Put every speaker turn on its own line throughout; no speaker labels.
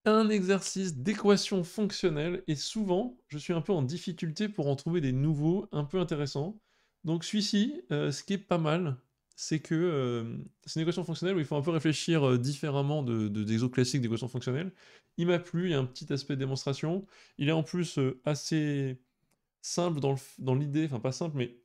un exercice d'équation fonctionnelle, et souvent, je suis un peu en difficulté pour en trouver des nouveaux, un peu intéressants. Donc celui-ci, ce qui est pas mal, c'est que c'est une équation fonctionnelle où il faut un peu réfléchir différemment des autres classiques d'équations fonctionnelles. Il m'a plu, il y a un petit aspect de démonstration. Il est en plus assez simple dans l'idée, enfin pas simple, mais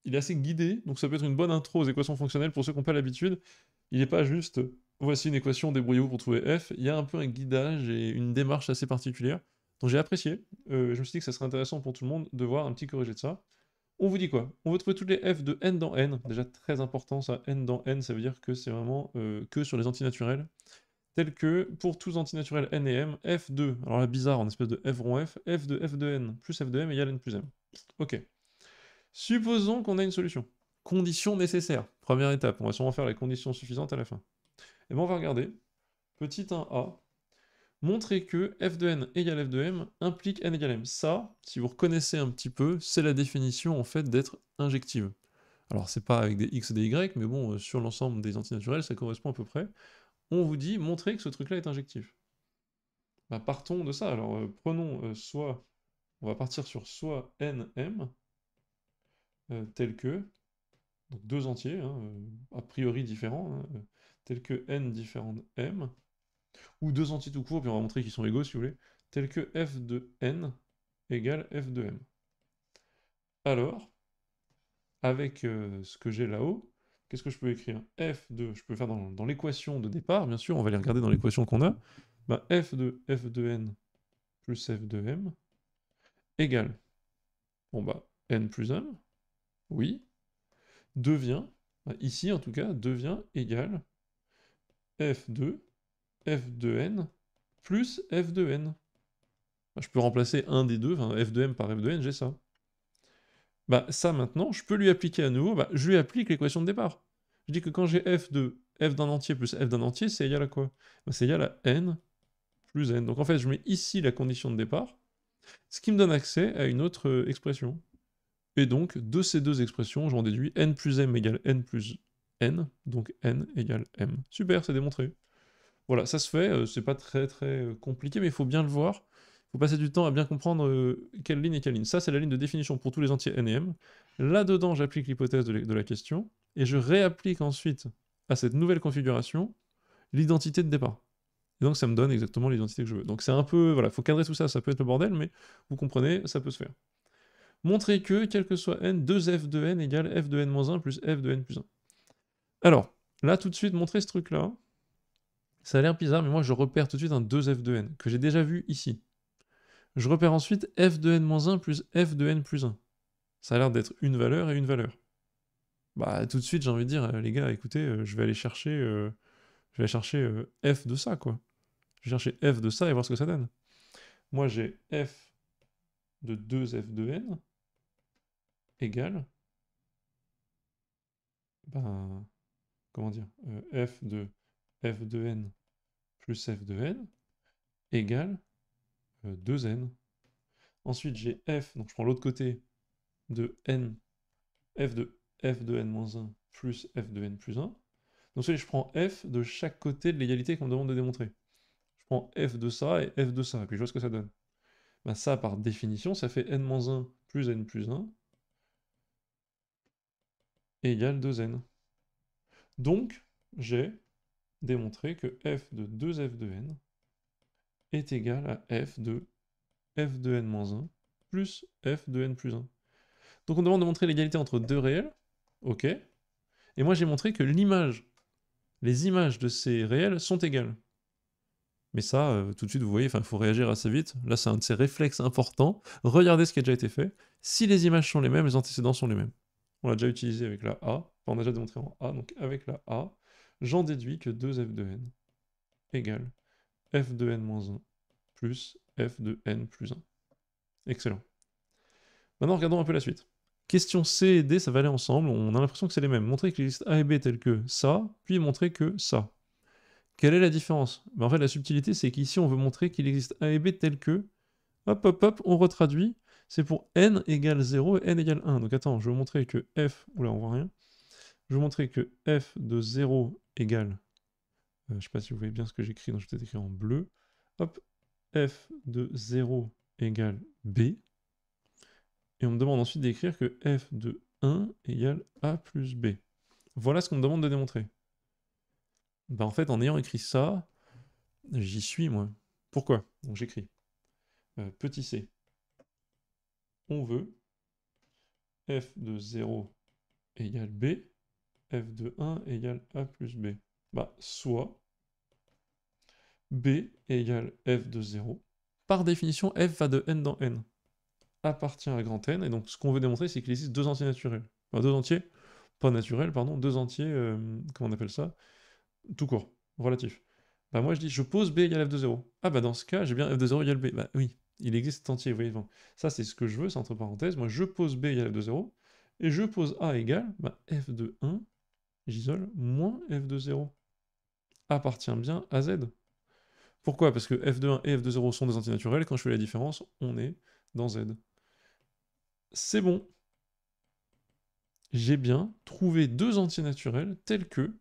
il est assez guidé, donc ça peut être une bonne intro aux équations fonctionnelles pour ceux qui n'ont pas l'habitude. Il n'est pas juste voici une équation, débrouillez-vous pour trouver f. Il y a un peu un guidage et une démarche assez particulière. Donc j'ai apprécié. Je me suis dit que ça serait intéressant pour tout le monde de voir un petit corrigé de ça. On vous dit quoi? On veut trouver toutes les f de n dans n. Déjà très important ça, n dans n, ça veut dire que c'est vraiment que sur les antinaturels. Tels que, pour tous antinaturels n et m, f2, alors là bizarre en espèce de f rond f de f de n plus f de m égale n plus m. Ok. Supposons qu'on a une solution. Conditions nécessaires. Première étape, on va sûrement faire les conditions suffisantes à la fin. Et bien on va regarder. Petit 1a. Montrer que f de n égale f de m implique n égale m. Ça, si vous reconnaissez un petit peu, c'est la définition en fait d'être injective. Alors c'est pas avec des x et des y, mais bon, sur l'ensemble des antinaturels, ça correspond à peu près. On vous dit, montrer que ce truc-là est injectif. Bah, partons de ça. Alors prenons soit, on va partir sur soit nm, tel que, donc deux entiers, hein, a priori différents, hein, tel que n différent de m, ou deux entiers tout court, puis on va montrer qu'ils sont égaux si vous voulez, tel que f de n égale f de m. Alors, avec ce que j'ai là-haut, qu'est-ce que je peux écrire? F de, je peux faire dans l'équation de départ, bien sûr, on va les regarder dans l'équation qu'on a, bah, f de n plus f de m égale, bon bah, n plus 1, oui, devient, bah, ici en tout cas, devient égal f de n plus f de n. Bah, je peux remplacer un des deux, enfin, f de m par f de n, j'ai ça. Bah ça maintenant, je peux lui appliquer à nouveau, bah, je lui applique l'équation de départ. Je dis que quand j'ai f de f d'un entier plus f d'un entier, c'est égal à quoi? Bah, c'est égal à n plus n. Donc en fait, je mets ici la condition de départ, ce qui me donne accès à une autre expression. Et donc, de ces deux expressions, j'en déduis n plus m égale n plus n, donc n égale m. Super, c'est démontré. Voilà, ça se fait, c'est pas très compliqué, mais il faut bien le voir. Il faut passer du temps à bien comprendre quelle ligne est quelle ligne. Ça, c'est la ligne de définition pour tous les entiers n et m. Là-dedans, j'applique l'hypothèse de la question, et je réapplique ensuite à cette nouvelle configuration l'identité de départ. Et donc, ça me donne exactement l'identité que je veux. Donc, c'est un peu, voilà, il faut cadrer tout ça, ça peut être le bordel, mais vous comprenez, ça peut se faire. Montrer que, quel que soit n, 2f de n égale f de n-1 plus f de n plus 1. Alors, là, tout de suite, montrer ce truc-là, ça a l'air bizarre, mais moi, je repère tout de suite un 2f de n, que j'ai déjà vu ici. Je repère ensuite f de n-1 plus f de n plus 1. Ça a l'air d'être une valeur et une valeur. Bah, tout de suite, j'ai envie de dire, les gars, écoutez, je vais aller chercher, f de ça, quoi. Je vais chercher f de ça et voir ce que ça donne. Moi, j'ai f de 2f de n égale, ben, comment dire, f de n plus f de n égale 2n. Ensuite, j'ai f, donc je prends l'autre côté, de n, f de n-1 plus f de n plus 1. Donc je prends f de chaque côté de l'égalité qu'on me demande de démontrer. Je prends f de ça et f de ça, et puis je vois ce que ça donne. Ben ça, par définition, ça fait n-1 plus n plus 1 égale 2n. Donc, j'ai démontré que f de 2f de n est égal à f de n-1 plus f de n plus 1. Donc on demande de montrer l'égalité entre deux réels, ok, et moi j'ai montré que les images de ces réels sont égales. Mais ça, tout de suite, vous voyez, il faut réagir assez vite. Là, c'est un de ces réflexes importants. Regardez ce qui a déjà été fait. Si les images sont les mêmes, les antécédents sont les mêmes. On l'a déjà utilisé avec la A. Enfin, on a déjà démontré en A. Donc avec la A, j'en déduis que 2f de n égale f de n-1 plus f de n plus 1. Excellent. Maintenant, regardons un peu la suite. Question C et D, ça va aller ensemble. On a l'impression que c'est les mêmes. Montrer qu'il existe A et B tel que ça, puis montrer que ça. Quelle est la différence? En fait, la subtilité, c'est qu'ici, on veut montrer qu'il existe A et B tel que... Hop, hop, hop, on retraduit. C'est pour n égale 0 et n égale 1. Donc attends, je vais vous montrer que f... Oula, on voit rien. Je vais vous montrer que f de 0 égale... je sais pas si vous voyez bien ce que j'écris, donc je vais peut-être écrire en bleu. hop, f de 0 égale b. Et on me demande ensuite d'écrire que f de 1 égale a plus b. Voilà ce qu'on me demande de démontrer. Bah en fait, en ayant écrit ça, j'y suis, moi. Pourquoi? Donc j'écris. Petit c. On veut f de 0 égale b, f de 1 égale a plus b. Bah, soit b égale f de 0. Par définition, f va de n dans n. Appartient à grand N, et donc ce qu'on veut démontrer, c'est qu'il existe deux entiers naturels. Enfin, deux entiers, pas naturels, pardon, deux entiers, comment on appelle ça? Tout court, relatif. Bah moi je dis, je pose b égale f de 0. Ah bah dans ce cas, j'ai bien f de 0 égale b. Bah oui, il existe cet entier, vous voyez. Bon. Ça c'est ce que je veux, c'est entre parenthèses. Moi je pose b égale f de 0, et je pose a égale, bah, f de 1, j'isole, moins f de 0. Appartient bien à z. Pourquoi? Parce que f de 1 et f de 0 sont des entiers naturels, et quand je fais la différence, on est dans z. C'est bon. J'ai bien trouvé deux entiers naturels tels que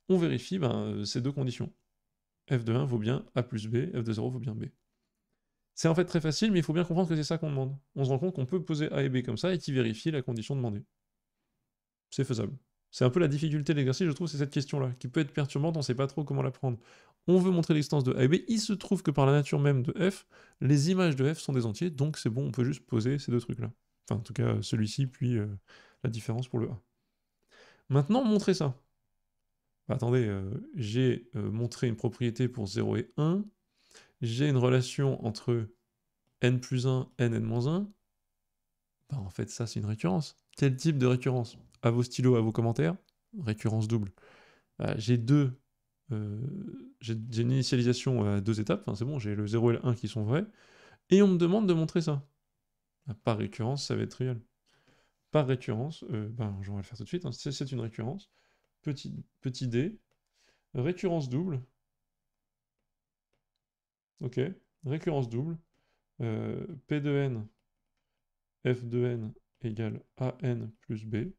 on vérifie ces deux conditions. F de 1 vaut bien A plus B, F de 0 vaut bien B. C'est en fait très facile, mais il faut bien comprendre que c'est ça qu'on demande. On se rend compte qu'on peut poser A et B comme ça et qui vérifie la condition demandée. C'est faisable. C'est un peu la difficulté de l'exercice, je trouve, c'est cette question-là, qui peut être perturbante, on ne sait pas trop comment la prendre. On veut montrer l'existence de A et B, il se trouve que par la nature même de F, les images de F sont des entiers, donc c'est bon, on peut juste poser ces deux trucs-là. Enfin, en tout cas, celui-ci, puis la différence pour le A. Maintenant, montrer ça. Bah, attendez, j'ai montré une propriété pour 0 et 1, j'ai une relation entre n plus 1, n-1, bah en fait ça c'est une récurrence. Quel type de récurrence? À vos stylos, à vos commentaires, récurrence double. J'ai une initialisation à deux étapes, enfin, c'est bon, j'ai le 0 et le 1 qui sont vrais, et on me demande de montrer ça. Par récurrence, ça va être trivial. Par récurrence, on va le faire tout de suite, hein, c'est une récurrence, petit d, récurrence double, ok, récurrence double, P de n, F de n égale AN plus B.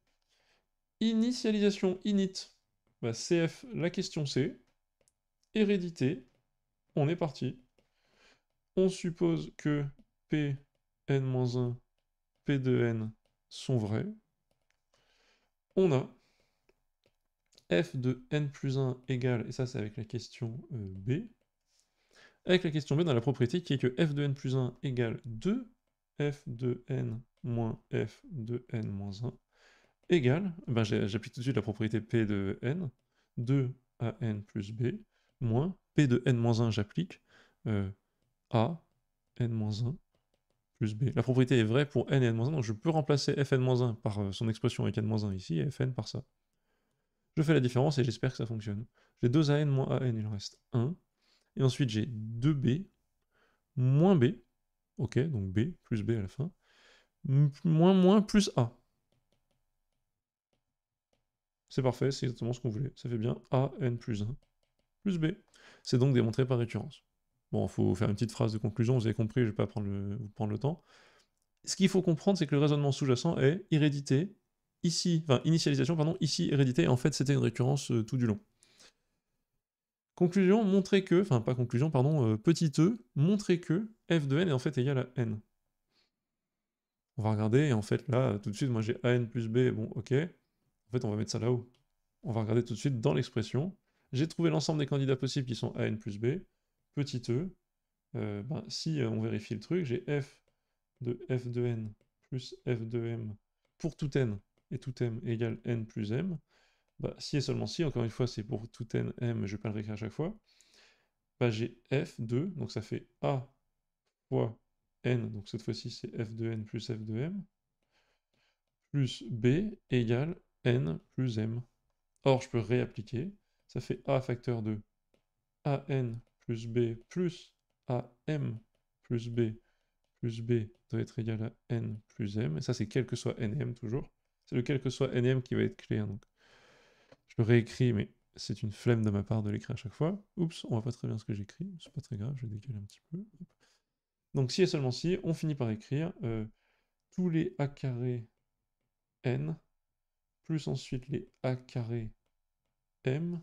Initialisation init, CF, la question C. Hérédité, on est parti. On suppose que P, n-1, P de n sont vrais. On a F de n plus 1 égale, et ça c'est avec la question B, avec la question B dans la propriété qui est que F de n plus 1 égale 2 F de n moins F de n moins 1 égale, j'applique tout de suite la propriété P de n, 2 à n plus B, moins P de n moins 1, j'applique, A, n moins 1 plus B. La propriété est vraie pour n et n moins 1, donc je peux remplacer Fn moins 1 par son expression avec n moins 1 ici, et Fn par ça. Je fais la différence et j'espère que ça fonctionne. J'ai 2 AN moins AN, il en reste 1. Et ensuite j'ai 2B moins B, ok, donc B plus B à la fin, moins plus A. C'est parfait, c'est exactement ce qu'on voulait. Ça fait bien A, n plus 1, plus B. C'est donc démontré par récurrence. Bon, il faut faire une petite phrase de conclusion, vous avez compris, je ne vais pas vous prendre le temps. Ce qu'il faut comprendre, c'est que le raisonnement sous-jacent est hérédité, ici, enfin initialisation, pardon, ici hérédité, et en fait c'était une récurrence tout du long. Conclusion, montrer que, enfin pas conclusion, pardon, petit e, montrer que f de n est en fait égal à n. On va regarder, et en fait là, tout de suite, moi j'ai an plus b, bon ok, en fait on va mettre ça là-haut. On va regarder tout de suite dans l'expression. J'ai trouvé l'ensemble des candidats possibles qui sont an plus b, petit e, si on vérifie le truc, j'ai f de n plus f de m pour tout n, et tout m égale n plus m, si et seulement si, encore une fois c'est pour tout n, m, je vais pas le réécrire à chaque fois, j'ai f2, donc ça fait a fois n, donc cette fois-ci c'est f de n plus f de m, plus b égale n plus m. Or je peux réappliquer, ça fait a facteur de an plus b plus am plus b doit être égal à n plus m, et ça c'est quel que soit n et m toujours. C'est le quel que soit n et m qui va être clé, hein, donc je le réécris, mais c'est une flemme de ma part de l'écrire à chaque fois. Oups, on voit pas très bien ce que j'écris, c'est pas très grave, je vais décaler un petit peu. Donc si et seulement si, on finit par écrire tous les a carré n, plus ensuite les a carré m,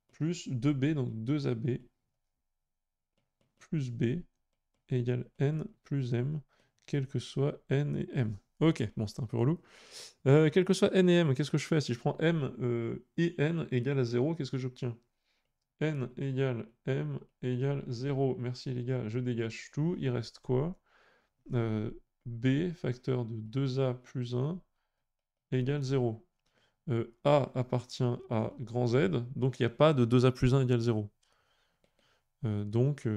plus 2b, donc 2ab, plus B égale n plus m, quel que soit n et m. Ok, bon, c'était un peu relou. Quel que soit n et m, qu'est-ce que je fais? Si je prends m et n égale à 0, qu'est-ce que j'obtiens? N égale m égale 0. Merci les gars, je dégage tout. Il reste quoi? B, facteur de 2a plus 1, égale 0. A appartient à grand Z, donc il n'y a pas de 2a plus 1 égale 0. Donc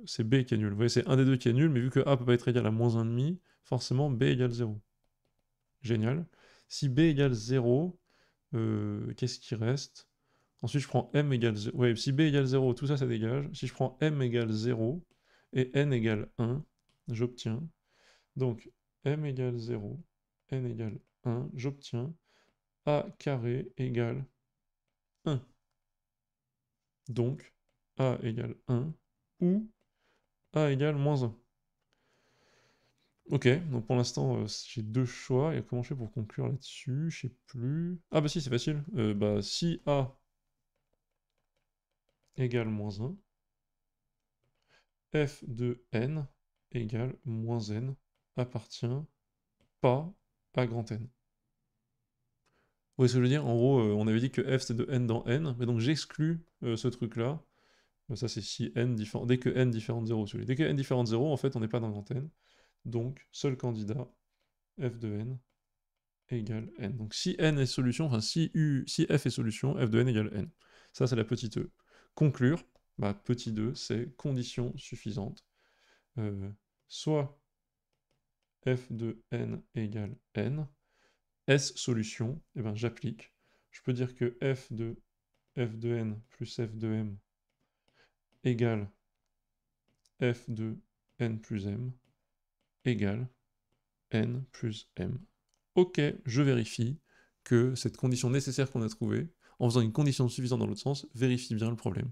c'est B qui est nul. Vous voyez, c'est un des deux qui est nul, mais vu que A peut pas être égal à moins 1,5, forcément B égale 0. Génial. Si B égale 0, qu'est-ce qui reste? Ensuite, je prends m égale 0. Ouais, si b égale 0, tout ça, ça dégage. Si je prends m égale 0 et n égale 1, j'obtiens. Donc, m égale 0, n égale 1, j'obtiens a carré égale 1. Donc, a égale 1 ou a égale moins 1. Ok, donc pour l'instant, j'ai deux choix. Et comment je fais pour conclure là-dessus? Je sais plus. Ah bah si, c'est facile. Bah, si a égale moins 1, f de n égale moins n appartient pas à grand N. Vous voyez ce que je veux dire? En gros, on avait dit que f c'est de n dans n, mais donc j'exclus ce truc-là. Ça c'est si n différent, dès que n différent de 0, celui. Dès que n différent de 0, en fait on n'est pas dans grand N. Donc seul candidat, f de n égale n. Donc si n est solution, enfin si f est solution, f de n égale n. Ça c'est la petite e. Conclure, bah, petit 2, c'est condition suffisante. Soit f de n égale n, S solution, et ben j'applique. Je peux dire que f de n plus f de m égale f de n plus m égale n plus m. Ok, je vérifie que cette condition nécessaire qu'on a trouvée, en faisant une condition suffisante dans l'autre sens, vérifie bien le problème.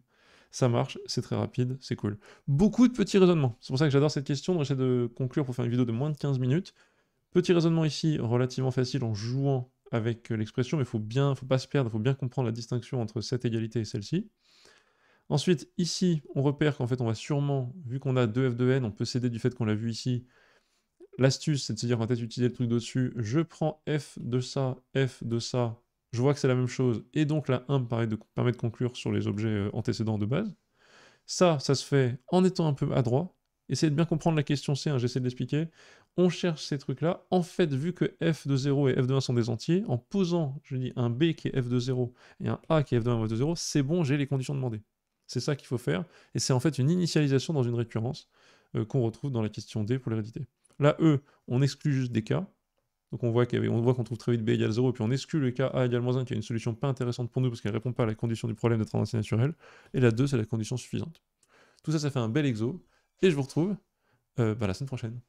Ça marche, c'est très rapide, c'est cool. Beaucoup de petits raisonnements. C'est pour ça que j'adore cette question, donc j'essaie de conclure pour faire une vidéo de moins de 15 minutes. Petit raisonnement ici, relativement facile en jouant avec l'expression, mais faut pas se perdre, il faut bien comprendre la distinction entre cette égalité et celle-ci. Ensuite, ici, on repère qu'en fait, on va sûrement, vu qu'on a 2f de n, on peut s'aider du fait qu'on l'a vu ici. L'astuce, c'est de se dire qu'on va peut-être utiliser le truc dessus. Je prends f de ça, je vois que c'est la même chose, et donc la 1 permet de conclure sur les objets antécédents de base. Ça se fait en étant un peu adroit. Essayez de bien comprendre la question C, hein, j'essaie de l'expliquer. On cherche ces trucs-là. En fait, vu que f de 0 et f de 1 sont des entiers, en posant, je dis, un b qui est f de 0 et un a qui est f de 1 ou f de 0, c'est bon, j'ai les conditions demandées. C'est ça qu'il faut faire. Et c'est en fait une initialisation dans une récurrence qu'on retrouve dans la question D pour l'hérédité. Là, E, on exclut juste des cas. Donc on voit qu'on trouve très vite b égale 0, et puis on exclut le cas a égale moins 1, qui est une solution pas intéressante pour nous parce qu'elle ne répond pas à la condition du problème d'être entier naturel. Et la 2, c'est la condition suffisante. Tout ça, ça fait un bel exo, et je vous retrouve la semaine prochaine.